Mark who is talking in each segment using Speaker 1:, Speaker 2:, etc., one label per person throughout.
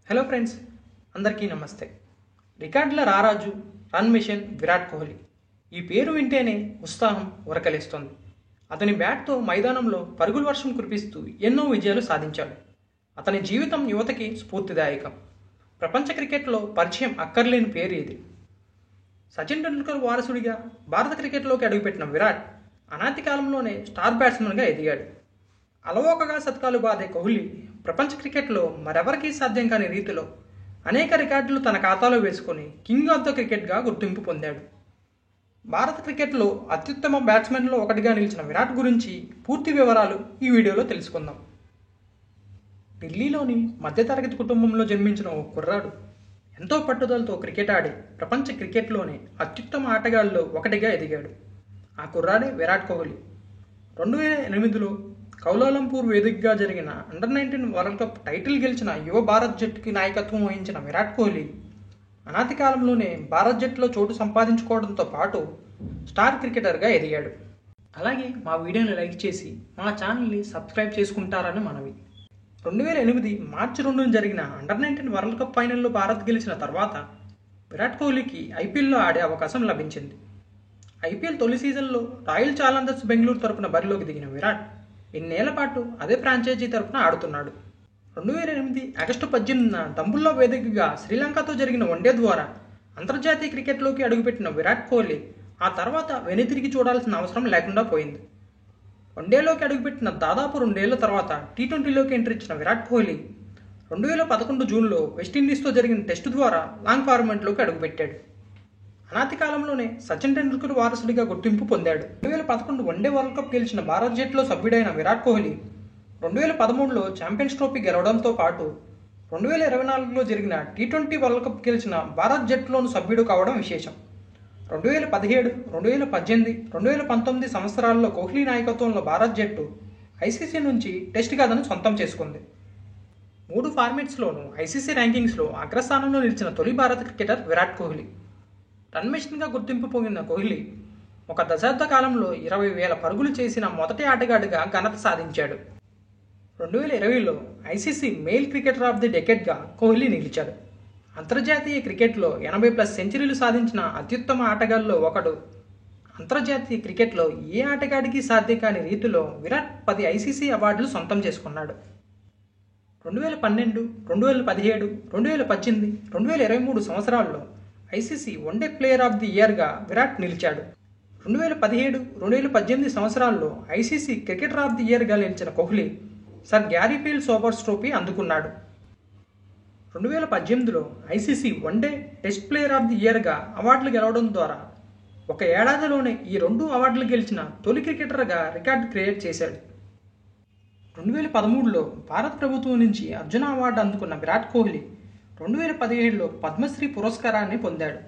Speaker 1: Hello friends, అందరికీ నమస్తే. రికార్డుల రారాజు, రన్ మిషన్ విరాట్ కోహ్లీ. ఈ పేరు వింటేనే ఉత్సాహం ఉరకలేస్తోంది. అతని బ్యాట్తో మైదానంలో పరుగుల వర్షం కురిపిస్తూ ఎన్నో విజయాలు సాధించాడు. అతని జీవితం యువతకి స్ఫూర్తిదాయకం. ప్రపంచ క్రికెట్లో పరిచయం అక్కర్లేని పేరు ఇది. సచిన్ టెండూల్కర్ వారసుడిగా భారత క్రికెట్లోకి అడుగుపెట్టిన విరాట్ అనాది కాలంలోనే స్టార్ బ్యాట్స్మన్గా ఎదిగాడు. అలవోకగా శతకాలు బాదే కోహ్లీ ప్రపంచ క్రికెట్లో మరెవరికీ సాధ్యం కాని రీతిలో అనేక రికార్డులు తన ఖాతాలో వేసుకొని కింగ్ ఆఫ్ ద క్రికెట్గా గుర్తింపు పొందాడు. భారత క్రికెట్లో అత్యుత్తమ బ్యాట్స్మెన్లో ఒకటిగా నిలిచిన విరాట్ గురించి పూర్తి వివరాలు ఈ వీడియోలో తెలుసుకుందాం. ఢిల్లీలోని మధ్యతరగతి కుటుంబంలో జన్మించిన ఓ కుర్రాడు ఎంతో పట్టుదలతో క్రికెట్ ఆడి ప్రపంచ క్రికెట్లోనే అత్యుత్తమ ఆటగాళ్ళలో ఒకటిగా ఎదిగాడు. ఆ కుర్రాడే విరాట్ కోహ్లీ. 2008లో కౌలాలంపూర్ వేదికగా జరిగిన అండర్-19 వరల్డ్ కప్ టైటిల్ గెలిచిన యువ భారత్ జట్టుకి నాయకత్వం వహించిన విరాట్ కోహ్లీ అనాది కాలంలోనే భారత్ జట్టులో చోటు సంపాదించుకోవడంతో పాటు స్టార్ క్రికెటర్గా ఎదిగాడు. అలాగే మా వీడియోని లైక్ చేసి మా ఛానల్ని సబ్స్క్రైబ్ చేసుకుంటారని మనవి. 2008 మార్చి 2న జరిగిన అండర్-19 వరల్డ్ కప్ ఫైనల్లో భారత్ గెలిచిన తర్వాత విరాట్ కోహ్లీకి ఐపీఎల్లో ఆడే అవకాశం లభించింది. ఐపీఎల్ తొలి సీజన్లో రాయల్ ఛాలెంజర్స్ బెంగళూరు తరపున బరిలోకి దిగిన విరాట్ ఇన్నేళ్ల పాటు అదే ఫ్రాంచైజీ తరపున ఆడుతున్నాడు. 2008 ఆగస్టు 18న దంబుల్లా వేదికగా శ్రీలంకతో జరిగిన వన్డే ద్వారా అంతర్జాతీయ క్రికెట్లోకి అడుగుపెట్టిన విరాట్ కోహ్లీ ఆ తర్వాత వెనుతిరిగి చూడాల్సిన అవసరం లేకుండా పోయింది. వన్డేలోకి అడుగుపెట్టిన దాదాపు 2 ఏళ్ల తర్వాత టీ20లోకి ఎంట్రీ ఇచ్చిన విరాట్ కోహ్లీ 2011 జూన్లో వెస్టిండీస్తో జరిగిన టెస్టు ద్వారా లాంగ్ ఫార్మాట్లోకి అడుగుపెట్టాడు. అనాది కాలంలోనే సచిన్ టెండూల్కర్ వారసుడిగా గుర్తింపు పొందాడు. 2011 వన్డే వరల్డ్ కప్ గెలిచిన భారత్ జట్టులో సభ్యుడైన విరాట్ కోహ్లీ 2013లో ఛాంపియన్స్ ట్రోఫీ గెలవడంతో పాటు 2024లో జరిగిన టీ20 వరల్డ్ కప్ గెలిచిన భారత్ జట్టులోను సభ్యుడు కావడం విశేషం. 2017, 2018, 2019 సంవత్సరాల్లో కోహ్లీ నాయకత్వంలో భారత్ జట్టు ఐసీసీ నుంచి టెస్ట్ గాథను సొంతం చేసుకుంది. 3 ఫార్మాట్స్లోనూ ఐసీసీ ర్యాంకింగ్స్లో అగ్రస్థానంలో నిలిచిన తొలి భారత క్రికెటర్ విరాట్ కోహ్లీ. రన్ మిషన్గా గుర్తింపు పొందిన కోహ్లీ ఒక దశాబ్ద కాలంలో 20,000 పరుగులు చేసిన మొదటి ఆటగాడిగా ఘనత సాధించాడు. 2020లో ICC male cricketer of the డెకెడ్గా కోహ్లీ నిలిచాడు. అంతర్జాతీయ క్రికెట్లో 80+ సెంచరీలు సాధించిన అత్యుత్తమ ఆటగాళ్ళలో ఒకడు. అంతర్జాతీయ క్రికెట్లో ఏ ఆటగాడికి సాధ్యం కాని రీతిలో విరాట్ 10 ఐసీసీ అవార్డులు సొంతం చేసుకున్నాడు. 2012, 2017, 2018, 2023 సంవత్సరాల్లో ICC one day player of the ఇయర్గా విరాట్ నిలిచాడు. 2017, 2018 సంవత్సరాల్లో ఐసీసీ క్రికెటర్ ఆఫ్ ది ఇయర్గా నిలిచిన Kohli sir Garfield Sobers trophy అందుకున్నాడు. 2018లో ICC one day test player of the ఇయర్గా అవార్డులు గెలవడం ద్వారా ఒక ఏడాదిలోనే ఈ 2 అవార్డులు గెలిచిన తొలి క్రికెటర్గా రికార్డు క్రియేట్ చేశాడు. 2013లో భారత ప్రభుత్వం నుంచి అర్జున అవార్డు అందుకున్న విరాట్ కోహ్లీ 2017లో పద్మశ్రీ పురస్కారాన్ని పొందాడు.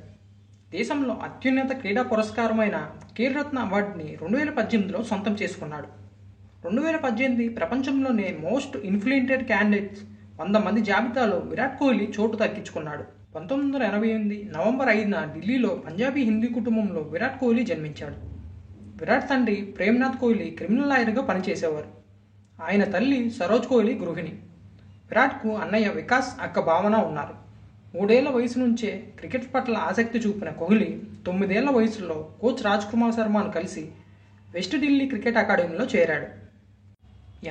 Speaker 1: దేశంలో అత్యున్నత క్రీడా పురస్కారమైన ఖేల్రత్న అవార్డుని 2018లో సొంతం చేసుకున్నాడు. 2018 ప్రపంచంలోనే మోస్ట్ ఇన్ఫ్లుయెంటెడ్ క్యాండిడేట్స్ 100 మంది జాబితాలో విరాట్ కోహ్లీ చోటు దక్కించుకున్నాడు. 1988 నవంబర్ 5న ఢిల్లీలో పంజాబీ హిందూ కుటుంబంలో విరాట్ కోహ్లీ జన్మించాడు. విరాట్ తండ్రి ప్రేమ్నాథ్ కోహ్లీ క్రిమినల్ లాయర్గా పనిచేసేవారు. ఆయన తల్లి సరోజ్ కోహ్లీ గృహిణి. విరాట్కు అన్నయ్య వికాస్, అక్క భావన ఉన్నారు. 3 ఏళ్ల వయసు నుంచే క్రికెట్ పట్ల ఆసక్తి చూపిన కోహ్లీ 9 ఏళ్ల వయసులో కోచ్ రాజ్ కుమార్ శర్మను కలిసి వెస్ట్ ఢిల్లీ క్రికెట్ అకాడమీలో చేరాడు.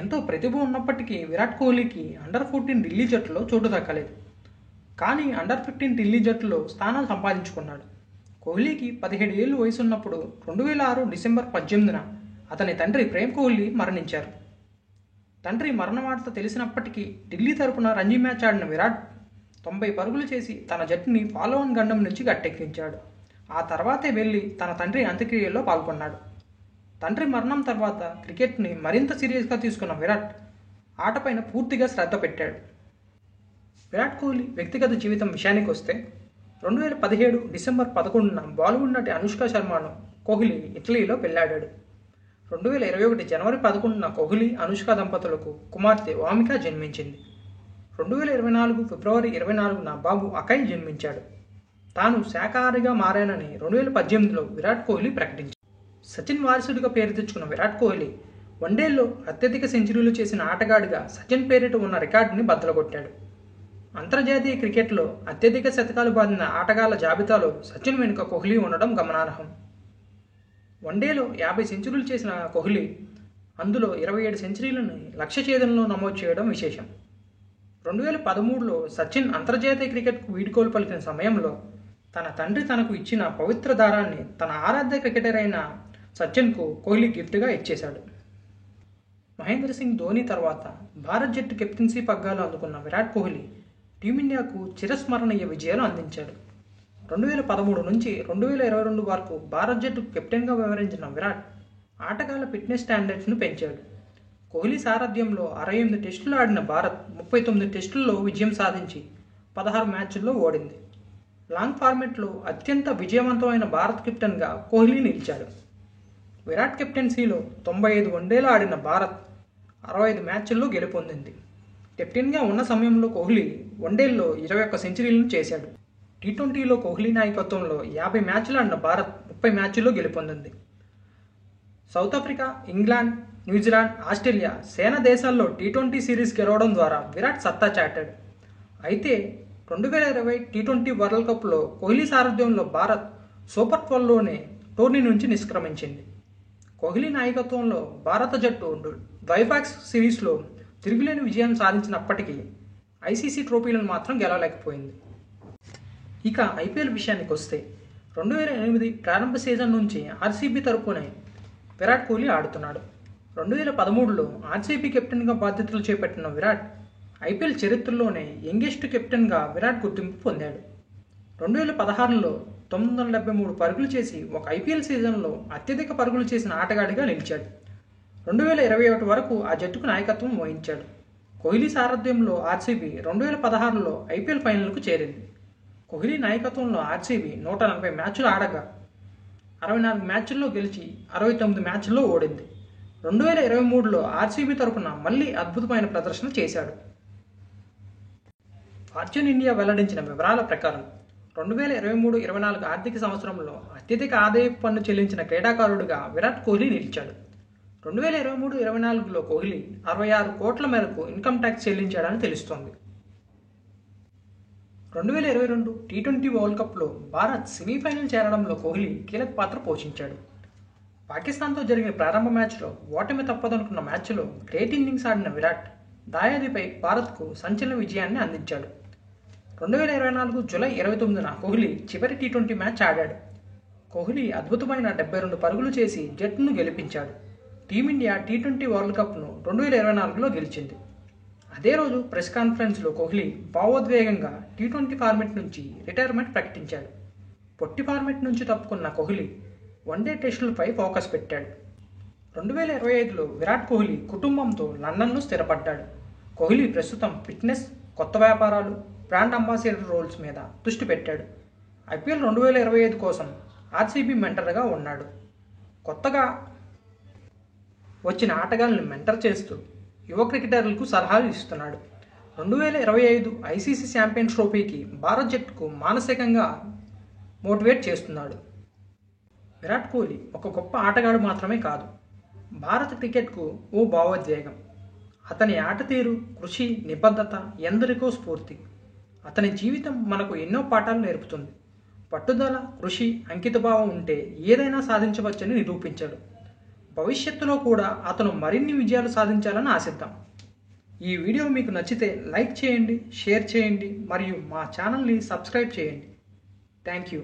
Speaker 1: ఎంతో ప్రతిభ ఉన్నప్పటికీ విరాట్ కోహ్లీకి అండర్-14 ఢిల్లీ జట్టులో చోటు దక్కలేదు. కానీ అండర్-15 ఢిల్లీ జట్టులో స్థానం సంపాదించుకున్నాడు. కోహ్లీకి 17 ఏళ్ల వయసు ఉన్నప్పుడు 2006 డిసెంబర్ 18న అతని తండ్రి ప్రేమ్ కోహ్లీ మరణించారు. తండ్రి మరణ వార్త తెలిసినప్పటికీ ఢిల్లీ తరపున రంజీ మ్యాచ్ ఆడిన విరాట్ 90 పరుగులు చేసి తన జట్టుని ఫాలోఆన్ గండం నుంచి గట్టెక్కించాడు. ఆ తర్వాతే వెళ్ళి తన తండ్రి అంత్యక్రియల్లో పాల్గొన్నాడు. తండ్రి మరణం తర్వాత క్రికెట్ని మరింత సీరియస్గా తీసుకున్న విరాట్ ఆటపైన పూర్తిగా శ్రద్ధ పెట్టాడు. విరాట్ కోహ్లీ వ్యక్తిగత జీవితం విషయానికి వస్తే 2017 డిసెంబర్ 11న బాలీవుడ్ నటి అనుష్క శర్మను కోహ్లీ ఇటలీలో పెళ్లాడాడు. 2021 జనవరి 11న కోహ్లీ, అనుష్క దంపతులకు కుమార్తె వామిక జన్మించింది. 2024 ఫిబ్రవరి 24న బాబు అకయ్ జన్మించాడు. తాను శాకాహారిగా మారానని 2018లో విరాట్ కోహ్లీ ప్రకటించాడు. సచిన్ వారసుడిగా పేరు తెచ్చుకున్న విరాట్ కోహ్లీ వన్డేల్లో అత్యధిక సెంచరీలు చేసిన ఆటగాడిగా సచిన్ పేరిట ఉన్న రికార్డుని బద్దలుకొట్టాడు. అంతర్జాతీయ క్రికెట్లో అత్యధిక శతకాలు బాదిన ఆటగాళ్ల జాబితాలో సచిన్ వెనుక కోహ్లీ ఉండడం గమనార్హం. వన్డేలో 50 సెంచరీలు చేసిన కోహ్లీ అందులో 27 సెంచరీలను లక్ష్య ఛేదనలో నమోదు చేయడం విశేషం. 2013లో సచిన్ అంతర్జాతీయ క్రికెట్కు వీడ్కోలు పలికిన సమయంలో తన తండ్రి తనకు ఇచ్చిన పవిత్ర దారాన్ని తన ఆరాధ్య క్రికెటర్ అయిన సచిన్కు కోహ్లీ గిఫ్ట్గా ఇచ్చేశాడు. మహేంద్ర సింగ్ ధోని తర్వాత భారత్ జట్టు కెప్టెన్సీ పగ్గాలు అందుకున్న విరాట్ కోహ్లీ టీమిండియాకు చిరస్మరణీయ విజయాలు అందించాడు. 2013 నుంచి 2022 వరకు భారత్ జట్టుకు కెప్టెన్గా వ్యవహరించిన విరాట్ ఆటగాళ్ల ఫిట్నెస్ స్టాండర్డ్స్ను పెంచాడు. కోహ్లీ సారథ్యంలో 68 టెస్టులు ఆడిన భారత్ 39 టెస్టుల్లో విజయం సాధించి 16 మ్యాచ్ల్లో ఓడింది. లాంగ్ ఫార్మాట్లో అత్యంత విజయవంతమైన భారత్ కెప్టెన్గా కోహ్లీ నిలిచాడు. విరాట్ కెప్టెన్సీలో 95 వన్డేలు ఆడిన భారత్ 65 మ్యాచ్ల్లో గెలుపొందింది. కెప్టెన్గా ఉన్న సమయంలో కోహ్లీ వన్డేల్లో 21 సెంచరీలను చేశాడు. టీ20లో కోహ్లీ నాయకత్వంలో 50 మ్యాచ్లు ఆడిన భారత్ 30 మ్యాచ్ల్లో గెలుపొందింది. South Africa, England, New Zealand, Australia SENA దేశాల్లో టీ20 సిరీస్ గెలవడం ద్వారా విరాట్ సత్తా చాటాడు. అయితే 2020 టీ20 వరల్డ్ కప్లో కోహ్లీ సారథ్యంలో భారత్ సూపర్ 12లోనే టోర్నీ నుంచి నిష్క్రమించింది. కోహ్లీ నాయకత్వంలో భారత జట్టు ద్వైపాక్షిక సిరీస్లో తిరుగులేని విజయం సాధించినప్పటికీ ఐసీసీ ట్రోఫీలను మాత్రం గెలవలేకపోయింది. ఇక ఐపీఎల్ విషయానికి వస్తే 2008 ప్రారంభ సీజన్ నుంచి ఆర్సీబీ తరపునే విరాట్ కోహ్లీ ఆడుతున్నాడు. 2013లో ఆర్సీబీ కెప్టెన్గా బాధ్యతలు చేపట్టిన విరాట్ ఐపీఎల్ చరిత్రలోనే యంగెస్ట్ కెప్టెన్గా విరాట్ గుర్తింపు పొందాడు. 2016లో 973 పరుగులు చేసి ఒక ఐపీఎల్ సీజన్లో అత్యధిక పరుగులు చేసిన ఆటగాడిగా నిలిచాడు. 2021 వరకు ఆ జట్టుకు నాయకత్వం వహించాడు. కోహ్లీ సారథ్యంలో ఆర్సీబీ 2016లో ఐపీఎల్ ఫైనల్కు చేరింది. కోహ్లీ నాయకత్వంలో ఆర్సీబీ 140 మ్యాచ్లు ఆడగా 64 మ్యాచ్ల్లో గెలిచి 69 మ్యాచ్ల్లో ఓడింది. 2023లో ఆర్సీబీ తరపున మళ్లీ అద్భుతమైన ప్రదర్శన చేశాడు. ఫార్చ్యూన్ ఇండియా వెల్లడించిన వివరాల ప్రకారం 2023-24 ఆర్థిక సంవత్సరంలో అత్యధిక ఆదాయపు పన్ను చెల్లించిన క్రీడాకారుడిగా విరాట్ కోహ్లీ నిలిచాడు. 2023-24లో కోహ్లీ 66 కోట్ల మేరకు ఇన్కమ్ ట్యాక్స్ చెల్లించాడని తెలుస్తోంది. 2022 టీ20 వరల్డ్ కప్లో భారత్ సెమీఫైనల్ చేరడంలో కోహ్లీ కీలక పాత్ర పోషించాడు. పాకిస్తాన్తో జరిగిన ప్రారంభ మ్యాచ్లో ఓటమి తప్పదనుకున్న మ్యాచ్లో గ్రేట్ ఇన్నింగ్స్ ఆడిన విరాట్ దాయాదిపై భారత్కు సంచలన విజయాన్ని అందించాడు. 2024 జూలై 29న కోహ్లీ చివరి టీ20 మ్యాచ్ ఆడాడు. కోహ్లీ అద్భుతమైన 72 పరుగులు చేసి జట్టును గెలిపించాడు. టీమిండియా టీ20 వరల్డ్ కప్ను 2024లో గెలిచింది. అదే రోజు ప్రెస్ కాన్ఫరెన్స్లో కోహ్లీ భావోద్వేగంగా టీ20 ఫార్మెట్ నుంచి రిటైర్మెంట్ ప్రకటించాడు. పొట్టి ఫార్మెట్ నుంచి తప్పుకున్న కోహ్లీ వన్డే టెస్టులపై ఫోకస్ పెట్టాడు. 2025లో విరాట్ కోహ్లీ కుటుంబంతో లండన్లో స్థిరపడ్డాడు. కోహ్లీ ప్రస్తుతం ఫిట్నెస్, కొత్త వ్యాపారాలు, బ్రాండ్ అంబాసిడర్ రోల్స్ మీద దృష్టి పెట్టాడు. ఐపీఎల్ 2025 కోసం ఆర్సీబీ మెంటర్గా ఉన్నాడు. కొత్తగా వచ్చిన ఆటగాళ్లను మెంటర్ చేస్తూ యువ క్రికెటర్లకు సలహాలు ఇస్తున్నాడు. 2025 ఐసీసీ ఛాంపియన్స్ ట్రోఫీకి భారత్ జట్టుకు మానసికంగా మోటివేట్ చేస్తున్నాడు. విరాట్ కోహ్లీ ఒక గొప్ప ఆటగాడు మాత్రమే కాదు, భారత క్రికెట్కు ఓ భావోద్వేగం. అతని ఆట తీరు, కృషి, నిబద్ధత ఎందరికో స్ఫూర్తి. అతని జీవితం మనకు ఎన్నో పాఠాలు నేర్పుతుంది. పట్టుదల, కృషి, అంకితభావం ఉంటే ఏదైనా సాధించవచ్చని నిరూపించాడు. భవిష్యత్తులో కూడా అతను మరిన్ని విజయాలు సాధించాలని ఆశిద్దాం. ఈ వీడియో మీకు నచ్చితే లైక్ చేయండి, షేర్ చేయండి మరియు మా ఛానల్ని సబ్స్క్రైబ్ చేయండి. Thank you.